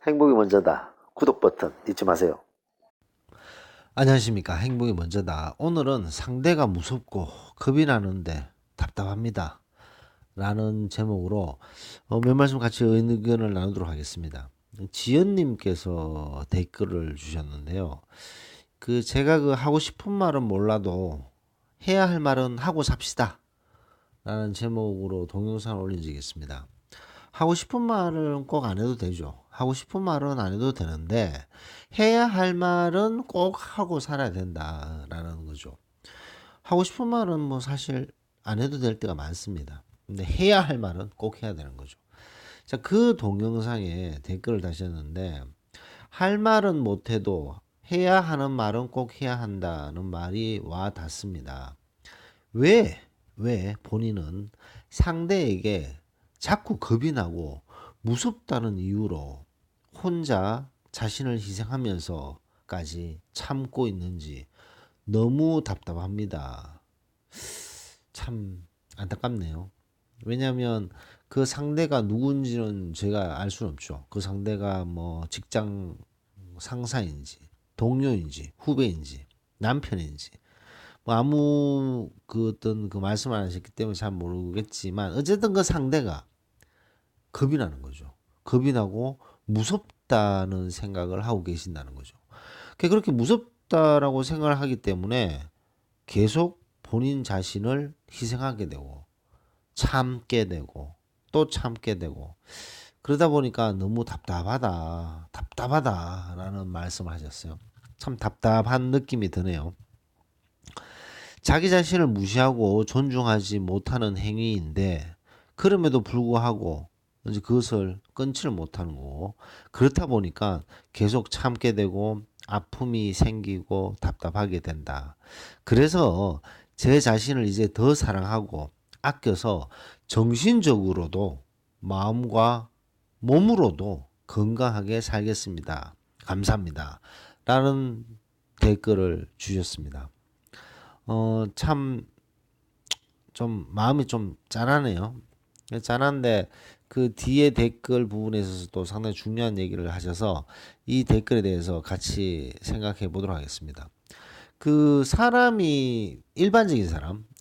행복이 먼저다. 구독 버튼 잊지 마세요. 안녕하십니까. 행복이 먼저다. 오늘은 상대가 무섭고 겁이 나는데 답답합니다. 라는 제목으로 몇 말씀 같이 의견을 나누도록 하겠습니다. 지연님께서 댓글을 주셨는데요. 제가 하고 싶은 말은 몰라도 해야 할 말은 하고 삽시다. 라는 제목으로 동영상을 올린 적이 있습니다. 하고 싶은 말은 꼭 안 해도 되죠. 하고 싶은 말은 안 해도 되는데 해야 할 말은 꼭 하고 살아야 된다라는 거죠. 하고 싶은 말은 뭐 사실 안 해도 될 때가 많습니다. 근데 해야 할 말은 꼭 해야 되는 거죠. 자, 그 동영상에 댓글을 다셨는데 할 말은 못 해도 해야 하는 말은 꼭 해야 한다는 말이 와 닿습니다. 왜? 왜 본인은 상대에게 자꾸 겁이 나고 무섭다는 이유로 혼자 자신을 희생하면서까지 참고 있는지 너무 답답합니다. 참 안타깝네요. 왜냐하면 그 상대가 누군지는 제가 알 수는 없죠. 그 상대가 뭐 직장 상사인지, 동료인지, 후배인지, 남편인지, 뭐 아무 어떤 말씀을 안 하셨기 때문에 잘 모르겠지만 어쨌든 그 상대가 겁이 나는 거죠. 겁이 나고 무섭다는 생각을 하고 계신다는 거죠. 그렇게 무섭다라고 생각을 하기 때문에 계속 본인 자신을 희생하게 되고 참게 되고 또 참게 되고 그러다 보니까 너무 답답하다라는 말씀을 하셨어요. 참 답답한 느낌이 드네요. 자기 자신을 무시하고 존중하지 못하는 행위인데 그럼에도 불구하고 이제 그것을 끊지를 못하는 거고 그렇다 보니까 계속 참게 되고 아픔이 생기고 답답하게 된다. 그래서 제 자신을 이제 더 사랑하고 아껴서 정신적으로도 마음과 몸으로도 건강하게 살겠습니다. 감사합니다. 라는 댓글을 주셨습니다. 참, 좀, 마음이 좀 짠하네요. 짠한데, 그 뒤에 댓글 부분에 있어서도 상당히 중요한 얘기를 하셔서 이 댓글에 대해서 같이 생각해 보도록 하겠습니다.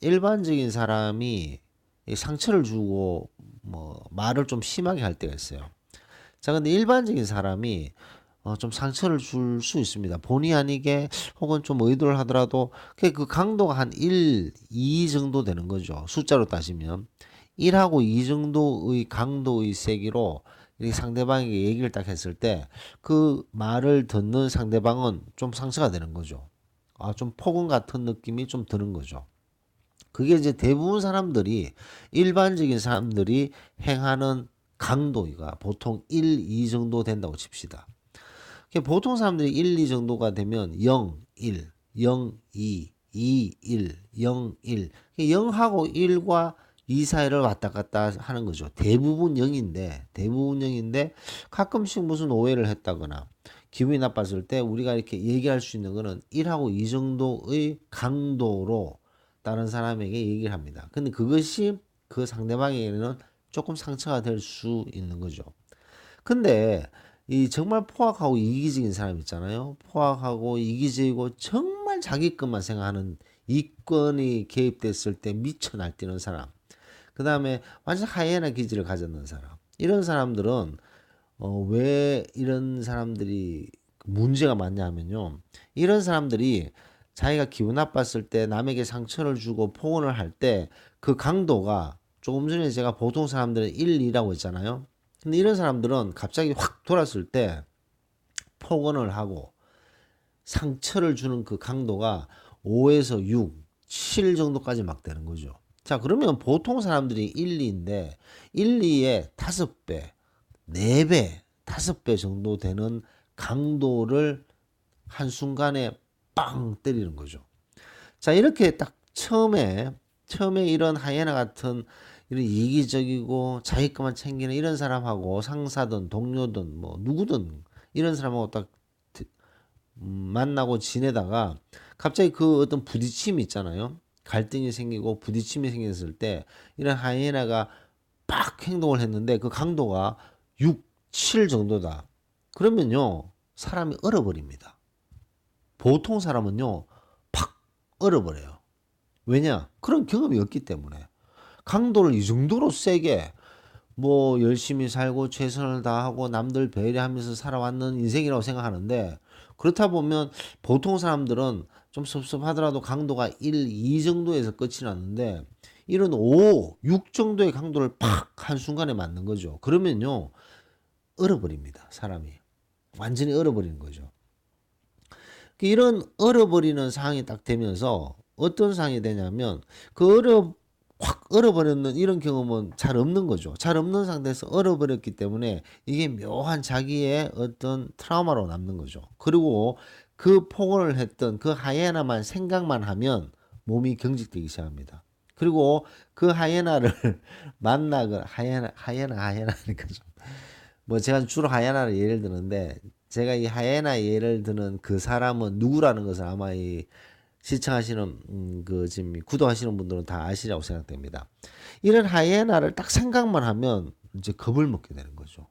일반적인 사람이 상처를 주고 뭐 말을 좀 심하게 할 때가 있어요. 자, 근데 일반적인 사람이 좀 상처를 줄 수 있습니다. 본의 아니게 혹은 좀 의도를 하더라도 그 강도가 한 1, 2 정도 되는 거죠. 숫자로 따지면 1하고 2 정도의 강도의 세기로 이렇게 상대방에게 얘기를 딱 했을 때 그 말을 듣는 상대방은 좀 상처가 되는 거죠. 좀 폭언 같은 느낌이 좀 드는 거죠. 그게 이제 일반적인 사람들이 행하는 강도가 보통 1, 2 정도 된다고 칩시다. 보통 사람들이 1, 2 정도가 되면 0, 1, 0, 2, 2, 1, 0, 1. 0하고 1과 2 사이를 왔다 갔다 하는 거죠. 대부분 0인데 가끔씩 무슨 오해를 했다거나 기분이 나빴을 때 우리가 이렇게 얘기할 수 있는 거는 1하고 2 정도의 강도로 다른 사람에게 얘기를 합니다. 근데 그것이 그 상대방에게는 조금 상처가 될 수 있는 거죠. 근데 이 정말 포악하고 이기적인 사람 있잖아요. 포악하고 이기적이고 정말 자기 것만 생각하는 이권이 개입됐을 때 미쳐 날뛰는 사람. 그 다음에 완전 하이에나 기질을 가졌는 사람. 이런 사람들은 왜 이런 사람들이 문제가 많냐 하면요. 이런 사람들이 자기가 기분 나빴을 때 남에게 상처를 주고 폭언을 할 때 그 강도가 조금 전에 제가 보통 사람들은 1, 2라고 했잖아요. 근데 이런 사람들은 갑자기 확 돌았을 때 폭언을 하고 상처를 주는 그 강도가 5에서 6, 7 정도까지 막 되는 거죠. 자, 그러면 보통 사람들이 1, 2인데 1, 2의 5배, 4배, 5배 정도 되는 강도를 한순간에 빵 때리는 거죠. 자, 이렇게 딱 처음에 이런 하이에나 같은 이런 이기적이고 자기 것만 챙기는 이런 사람하고 상사든 동료든 뭐 누구든 이런 사람하고 딱 만나고 지내다가 갑자기 그 어떤 부딪힘이 있잖아요. 갈등이 생기고 부딪힘이 생겼을 때 이런 하이에나가 막 행동을 했는데 그 강도가 6, 7 정도다. 그러면요, 사람이 얼어버립니다. 보통 사람은요, 팍 얼어버려요. 왜냐? 그런 경험이 없기 때문에. 강도를 이 정도로 세게 뭐 열심히 살고 최선을 다하고 남들 배려하면서 살아왔는 인생이라고 생각하는데, 그렇다 보면 보통 사람들은 좀 섭섭하더라도 강도가 1, 2 정도에서 끝이 났는데, 이런 5, 6 정도의 강도를 팍 한순간에 맞는 거죠. 그러면요, 얼어버립니다. 사람이. 완전히 얼어버리는 거죠. 이런 얼어버리는 상황이 딱 되면서 어떤 상황이 되냐면, 확 얼어버리는 이런 경험은 잘 없는 거죠. 잘 없는 상태에서 얼어버렸기 때문에 이게 묘한 자기의 어떤 트라우마로 남는 거죠. 그리고 그 폭언을 했던 그 하이에나만 생각만 하면 몸이 경직되기 시작합니다. 그리고 그 하이에나를 만나거나, 하이에나니까 좀, 뭐 제가 주로 하이에나를 예를 드는데, 제가 이 하이에나 예를 드는 그 사람은 누구라는 것을 아마 이 시청하시는 그 지금 구독하시는 분들은 다 아시라고 생각됩니다. 이런 하이에나를 딱 생각만 하면 이제 겁을 먹게 되는 거죠.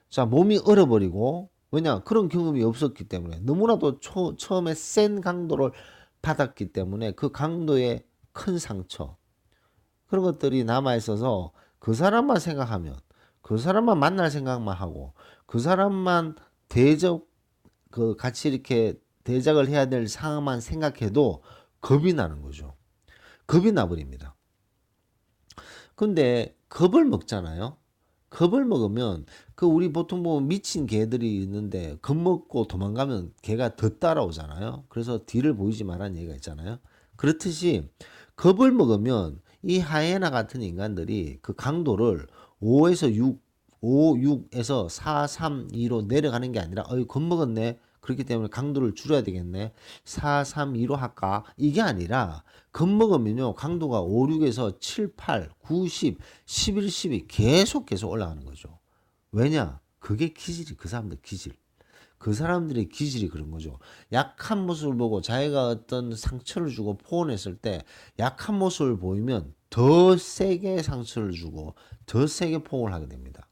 자, 몸이 얼어버리고, 왜냐 그런 경험이 없었기 때문에, 너무나도 처음에 센 강도를 받았기 때문에 그 강도의 큰 상처, 그런 것들이 남아 있어서 그 사람만 생각하면, 그 사람만 만날 생각만 하고, 그 사람만 대적 그 같이 이렇게 대적을 해야 될 상황만 생각해도 겁이 나는 거죠. 겁이 나버립니다. 근데 겁을 먹잖아요. 겁을 먹으면 그 우리 보통 보면 미친 개들이 있는데 겁먹고 도망가면 개가 더 따라오잖아요. 그래서 뒤를 보이지 말라는 얘기가 있잖아요. 그렇듯이 겁을 먹으면 이 하이에나 같은 인간들이 그 강도를 5에서 6, 5, 6에서 4, 3, 2로 내려가는 게 아니라 겁먹었네. 그렇기 때문에 강도를 줄여야 되겠네. 4, 3, 2로 할까? 이게 아니라 겁먹으면요, 강도가 5, 6에서 7, 8, 9, 10, 11, 12 계속 올라가는 거죠. 왜냐? 그게 기질이, 그 사람들 기질. 그 사람들의 기질이 그런 거죠. 약한 모습을 보고 자기가 어떤 상처를 주고 포원했을 때 약한 모습을 보이면 더 세게 상처를 주고 더 세게 포옹을 하게 됩니다.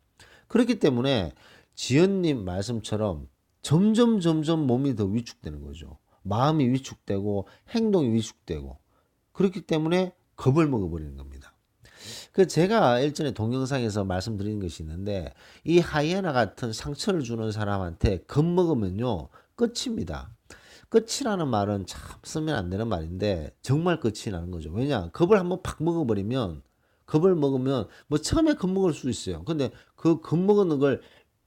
그렇기 때문에 지연님 말씀처럼 점점 몸이 더 위축되는 거죠. 마음이 위축되고 행동이 위축되고, 그렇기 때문에 겁을 먹어버리는 겁니다. 그 제가 일전에 동영상에서 말씀드린 것이 있는데, 이 하이에나 같은 상처를 주는 사람한테 겁먹으면요, 끝입니다. 끝이라는 말은 참 쓰면 안 되는 말인데 정말 끝이 나는 거죠. 왜냐? 겁을 한번 팍 먹어버리면, 겁을 먹으면 뭐 처음에 겁먹을 수 있어요. 근데 그 겁먹는 걸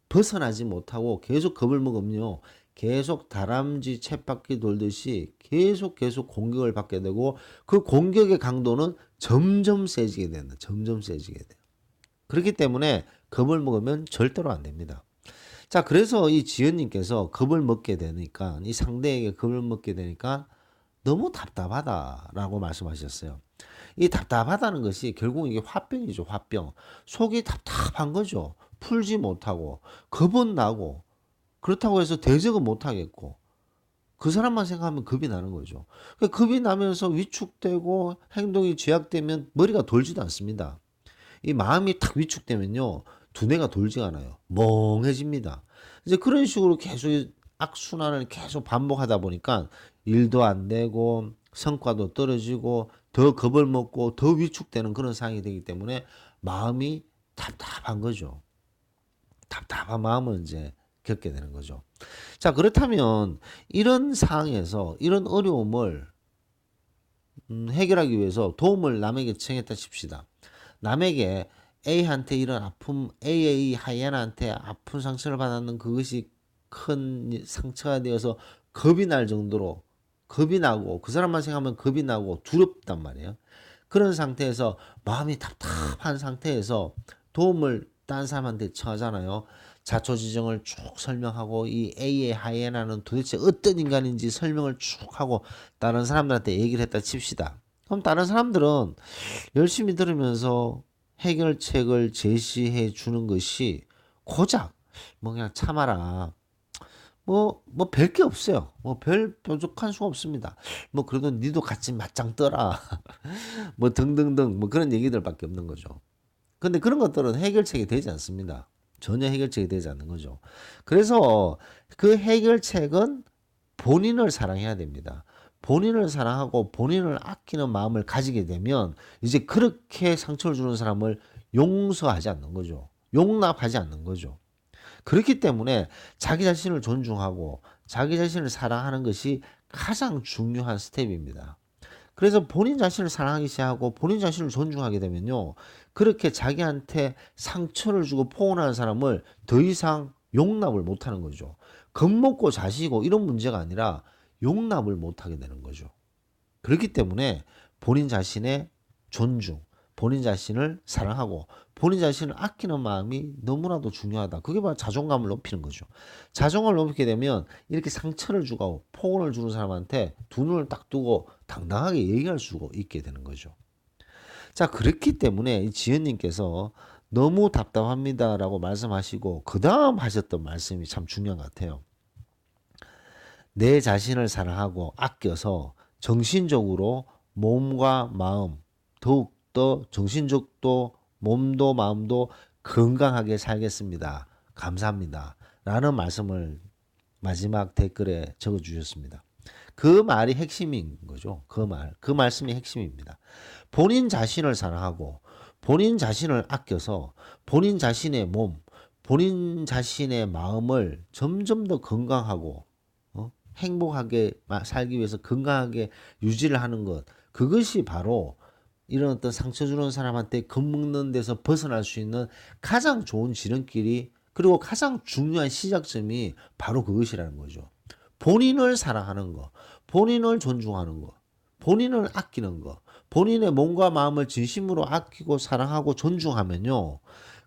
벗어나지 못하고 계속 겁을 먹으면요, 계속 다람쥐 쳇바퀴 돌듯이 계속 공격을 받게 되고, 그 공격의 강도는 점점 세지게 된다. 점점 세지게 돼요. 그렇기 때문에 겁을 먹으면 절대로 안 됩니다. 자, 그래서 이 지연님께서 겁을 먹게 되니까, 이 상대에게 겁을 먹게 되니까 너무 답답하다라고 말씀하셨어요. 이 답답하다는 것이 결국 이게 화병이죠, 화병. 속이 답답한 거죠. 풀지 못하고, 겁은 나고, 그렇다고 해서 대적은 못하겠고, 그 사람만 생각하면 겁이 나는 거죠. 그러니까 겁이 나면서 위축되고 행동이 제약되면 머리가 돌지도 않습니다. 이 마음이 탁 위축되면요, 두뇌가 돌지가 않아요. 멍해집니다. 이제 그런 식으로 계속 악순환을 계속 반복하다 보니까 일도 안 되고 성과도 떨어지고 더 겁을 먹고 더 위축되는 그런 상황이 되기 때문에 마음이 답답한 거죠. 답답한 마음을 이제 겪게 되는 거죠. 자, 그렇다면 이런 상황에서 이런 어려움을 해결하기 위해서 도움을 남에게 청했다 칩시다. 남에게 A한테 이런 아픔, A 하이에나한테 아픈 상처를 받았는 그것이 큰 상처가 되어서 겁이 날 정도로, 겁이 나고 그 사람만 생각하면 겁이 나고 두렵단 말이에요. 그런 상태에서 마음이 답답한 상태에서 도움을 다른 사람한테 청하잖아요. 자초지종을 쭉 설명하고 이 A의 하이에나는 도대체 어떤 인간인지 설명을 쭉 하고 다른 사람들한테 얘기를 했다 칩시다. 그럼 다른 사람들은 열심히 들으면서 해결책을 제시해 주는 것이 고작 뭐 그냥 참아라. 뭐 별 게 없어요. 뭐 별 뾰족한 수가 없습니다. 뭐 그래도 니도 같이 맞짱 떠라. 뭐 등등등 뭐 그런 얘기들밖에 없는 거죠. 근데 그런 것들은 해결책이 되지 않습니다. 전혀 해결책이 되지 않는 거죠. 그래서 그 해결책은 본인을 사랑해야 됩니다. 본인을 사랑하고 본인을 아끼는 마음을 가지게 되면 이제 그렇게 상처를 주는 사람을 용서하지 않는 거죠. 용납하지 않는 거죠. 그렇기 때문에 자기 자신을 존중하고 자기 자신을 사랑하는 것이 가장 중요한 스텝입니다. 그래서 본인 자신을 사랑하기 시작하고 본인 자신을 존중하게 되면요. 그렇게 자기한테 상처를 주고 포원하는 사람을 더 이상 용납을 못하는 거죠. 겁먹고 자시고 이런 문제가 아니라 용납을 못하게 되는 거죠. 그렇기 때문에 본인 자신의 존중, 본인 자신을 사랑하고 본인 자신을 아끼는 마음이 너무나도 중요하다. 그게 바로 자존감을 높이는 거죠. 자존감을 높이게 되면 이렇게 상처를 주고 폭언을 주는 사람한테 두 눈을 딱 뜨고 당당하게 얘기할 수 있게 되는 거죠. 자, 그렇기 때문에 이 지연님께서 너무 답답합니다라고 말씀하시고 그 다음 하셨던 말씀이 참 중요한 것 같아요. 내 자신을 사랑하고 아껴서 정신적으로 몸과 마음, 더욱더 정신적도 몸도 마음도 건강하게 살겠습니다. 감사합니다. 라는 말씀을 마지막 댓글에 적어 주셨습니다. 그 말이 핵심인 거죠. 그 말씀이 핵심입니다. 본인 자신을 사랑하고 본인 자신을 아껴서 본인 자신의 몸, 본인 자신의 마음을 점점 더 건강하고 행복하게 살기 위해서 건강하게 유지를 하는 것. 그것이 바로 이런 어떤 상처 주는 사람한테 겁먹는 데서 벗어날 수 있는 가장 좋은 지름길이 그리고 가장 중요한 시작점이 바로 그것이라는 거죠. 본인을 사랑하는 거, 본인을 존중하는 거, 본인을 아끼는 거, 본인의 몸과 마음을 진심으로 아끼고 사랑하고 존중하면요.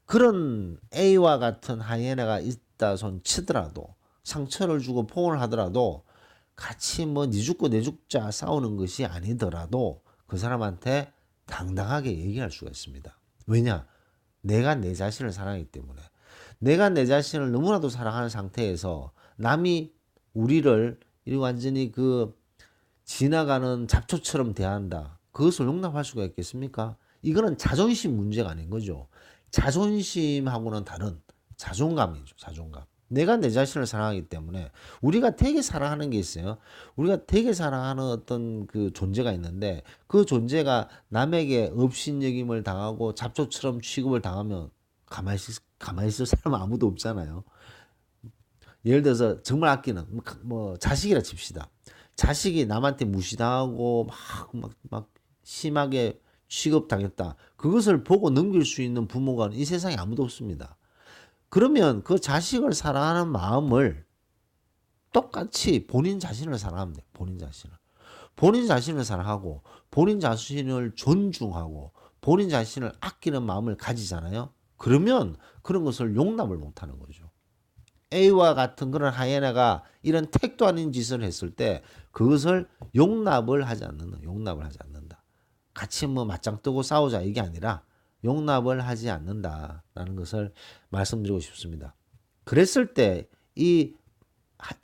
그런 A와 같은 하이에나가 있다 손 치더라도 상처를 주고 포옹을 하더라도 같이 뭐 니 죽고 내 죽자 싸우는 것이 아니더라도 그 사람한테 당당하게 얘기할 수가 있습니다. 왜냐? 내가 내 자신을 사랑하기 때문에. 내가 내 자신을 너무나도 사랑하는 상태에서 남이 우리를 완전히 그 지나가는 잡초처럼 대한다. 그것을 용납할 수가 있겠습니까? 이거는 자존심 문제가 아닌 거죠. 자존심하고는 다른 자존감이죠. 자존감. 내가 내 자신을 사랑하기 때문에 우리가 되게 사랑하는 게 있어요. 우리가 되게 사랑하는 어떤 그 존재가 있는데 그 존재가 남에게 업신여김을 당하고 잡초처럼 취급을 당하면 가만히 있을 사람은 아무도 없잖아요. 예를 들어서 정말 아끼는 뭐 자식이라 칩시다. 자식이 남한테 무시당하고 막 심하게 취급당했다. 그것을 보고 넘길 수 있는 부모가 이 세상에 아무도 없습니다. 그러면 그 자식을 사랑하는 마음을 똑같이 본인 자신을 사랑하면 돼요. 본인 자신을. 본인 자신을 사랑하고 본인 자신을 존중하고 본인 자신을 아끼는 마음을 가지잖아요. 그러면 그런 것을 용납을 못하는 거죠. A와 같은 그런 하이에나가 이런 택도 아닌 짓을 했을 때 그것을 용납을 하지 않는다. 같이 뭐 맞짱 뜨고 싸우자 이게 아니라 용납을 하지 않는다라는 것을 말씀드리고 싶습니다. 그랬을 때 이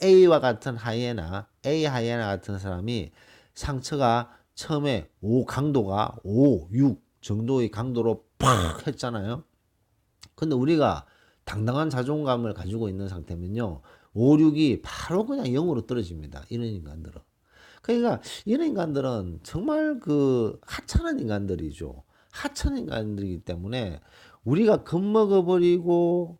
A와 같은 하이에나, A 하이에나 같은 사람이 상처가 처음에 강도가 5, 6 정도의 강도로 팍 했잖아요. 근데 우리가 당당한 자존감을 가지고 있는 상태면요. 5, 6이 바로 그냥 0으로 떨어집니다. 이런 인간들은. 그러니까 이런 인간들은 정말 그 하찮은 인간들이죠. 하찮은 인간들이기 때문에 우리가 겁먹어버리고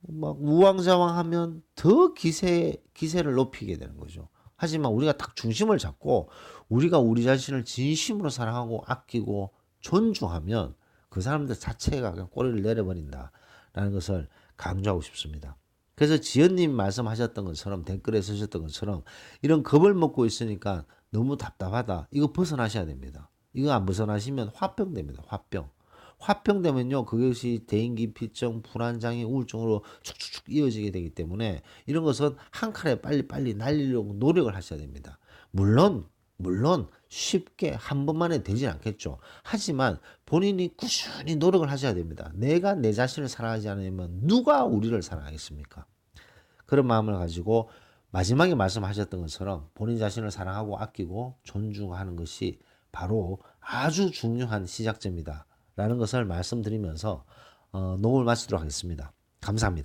막 우왕좌왕하면 더 기세를 높이게 되는 거죠. 하지만 우리가 딱 중심을 잡고 우리가 우리 자신을 진심으로 사랑하고 아끼고 존중하면 그 사람들 자체가 그냥 꼬리를 내려버린다라는 것을 강조하고 싶습니다. 그래서 지연님 말씀하셨던 것처럼 댓글에 쓰셨던 것처럼 이런 겁을 먹고 있으니까 너무 답답하다. 이거 벗어나셔야 됩니다. 이거 안 벗어나시면 화병 됩니다. 화병. 화병 되면요. 그것이 대인기피증, 불안장애, 우울증으로 축축축 이어지게 되기 때문에 이런 것은 한 칼에 빨리빨리 날리려고 노력을 하셔야 됩니다. 물론 쉽게 한 번만에 되진 않겠죠. 하지만 본인이 꾸준히 노력을 하셔야 됩니다. 내가 내 자신을 사랑하지 않으면 누가 우리를 사랑하겠습니까? 그런 마음을 가지고 마지막에 말씀하셨던 것처럼 본인 자신을 사랑하고 아끼고 존중하는 것이 바로 아주 중요한 시작점이다 라는 것을 말씀드리면서 녹음을 마치도록 하겠습니다. 감사합니다.